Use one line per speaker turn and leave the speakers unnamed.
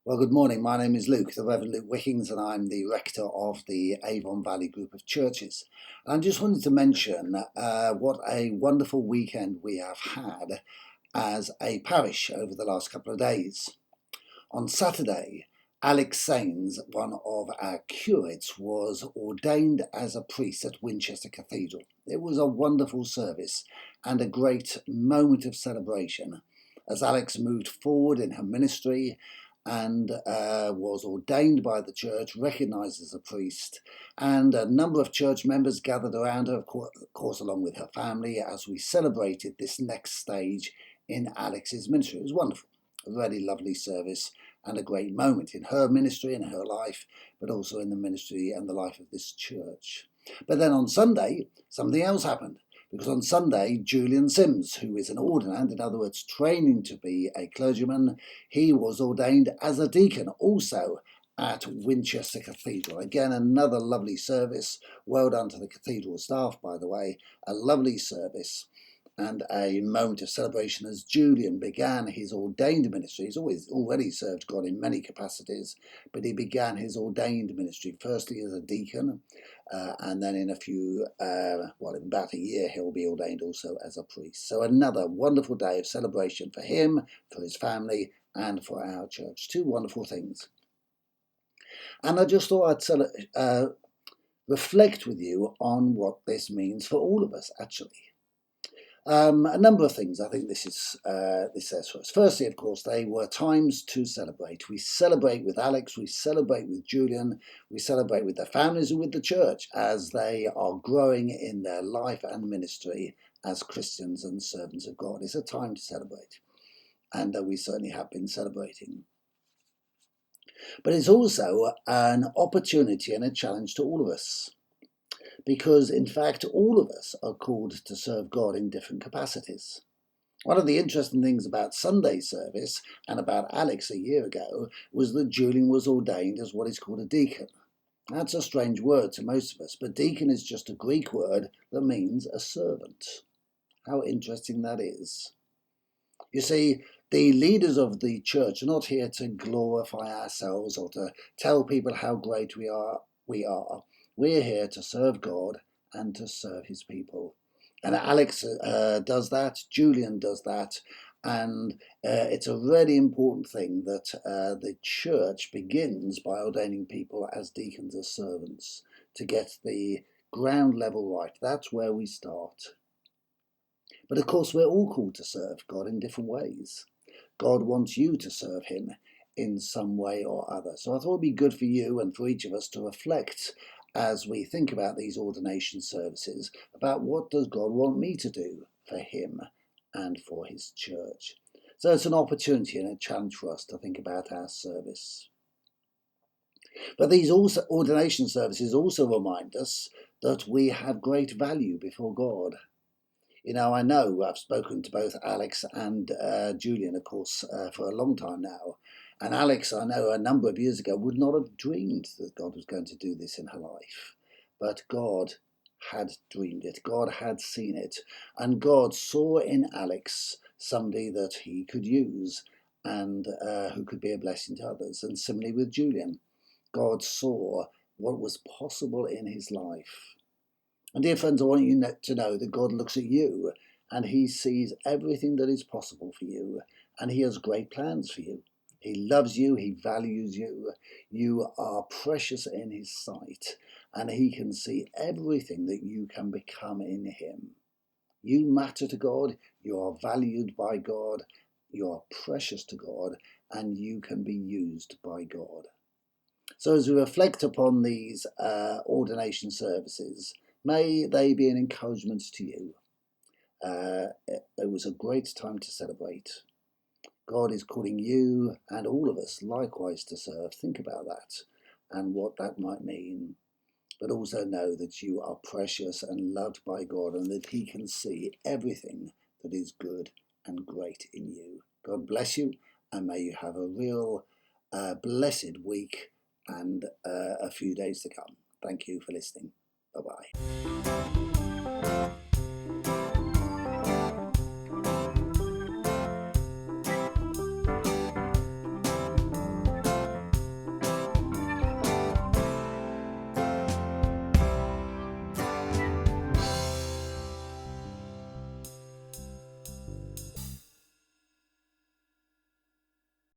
Well, good morning. My name is Luke, the Rev Luke Wickings, and I'm the rector of the Avon Valley Group of Churches. And I just wanted to mention what a wonderful weekend we have had as a parish over the last couple of days. On Saturday, Alex Sains, one of our curates, was ordained as a priest at Winchester Cathedral. It was a wonderful service and a great moment of celebration as Alex moved forward in her ministry and was ordained by the church, recognised as a priest, and a number of church members gathered around her, of course along with her family, as we celebrated this next stage in Alex's ministry. It was wonderful, a really lovely service and a great moment in her ministry and her life, but also in the ministry and the life of this church. But then on Sunday, something else happened. Because on Sunday, Julian, who is an ordinand, in other words, training to be a clergyman, he was ordained as a deacon also at Winchester Cathedral. Again, another lovely service. Well done to the cathedral staff, by the way. A lovely service and a moment of celebration as Julian began his ordained ministry. He's already served God in many capacities, but he began his ordained ministry, firstly as a deacon, and then in in about a year, he'll be ordained also as a priest. So another wonderful day of celebration for him, for his family, and for our church. Two wonderful things. And I just thought I'd reflect with you on what this means for all of us, actually. A number of things I think this says for us. Firstly, of course, they were times to celebrate. We celebrate with Alex, we celebrate with Julian, we celebrate with their families and with the church as they are growing in their life and ministry as Christians and servants of God. It's a time to celebrate, and we certainly have been celebrating. But it's also an opportunity and a challenge to all of us. Because, in fact, all of us are called to serve God in different capacities. One of the interesting things about Sunday service and about Alex a year ago was that Julian was ordained as what is called a deacon. That's a strange word to most of us, but deacon is just a Greek word that means a servant. How interesting that is. You see, the leaders of the church are not here to glorify ourselves or to tell people how great we are. We're here to serve God and to serve his people. And Alex does that, Julian does that, and it's a really important thing that the church begins by ordaining people as deacons, as servants, to get the ground level right. That's where we start. But of course, we're all called to serve God in different ways. God wants you to serve him in some way or other. So I thought it would be good for you and for each of us to reflect as we think about these ordination services, about what does God want me to do for him and for his church. So it's an opportunity and a challenge for us to think about our service. But these ordination services also remind us that we have great value before God. You know, I know I've spoken to both Alex and Julian, of course, for a long time now. And Alex, I know a number of years ago, would not have dreamed that God was going to do this in her life. But God had dreamed it. God had seen it. And God saw in Alex somebody that he could use and who could be a blessing to others. And similarly with Julian, God saw what was possible in his life. And dear friends, I want you to know that God looks at you and he sees everything that is possible for you, and he has great plans for you. He loves you, he values you, you are precious in his sight, and he can see everything that you can become in him. You matter to God, you are valued by God, you are precious to God, and you can be used by God. So as we reflect upon these ordination services, may they be an encouragement to you. It was a great time to celebrate. God is calling you and all of us likewise to serve. Think about that and what that might mean. But also know that you are precious and loved by God, and that he can see everything that is good and great in you. God bless you, and may you have a real blessed week and a few days to come. Thank you for listening. Bye-bye.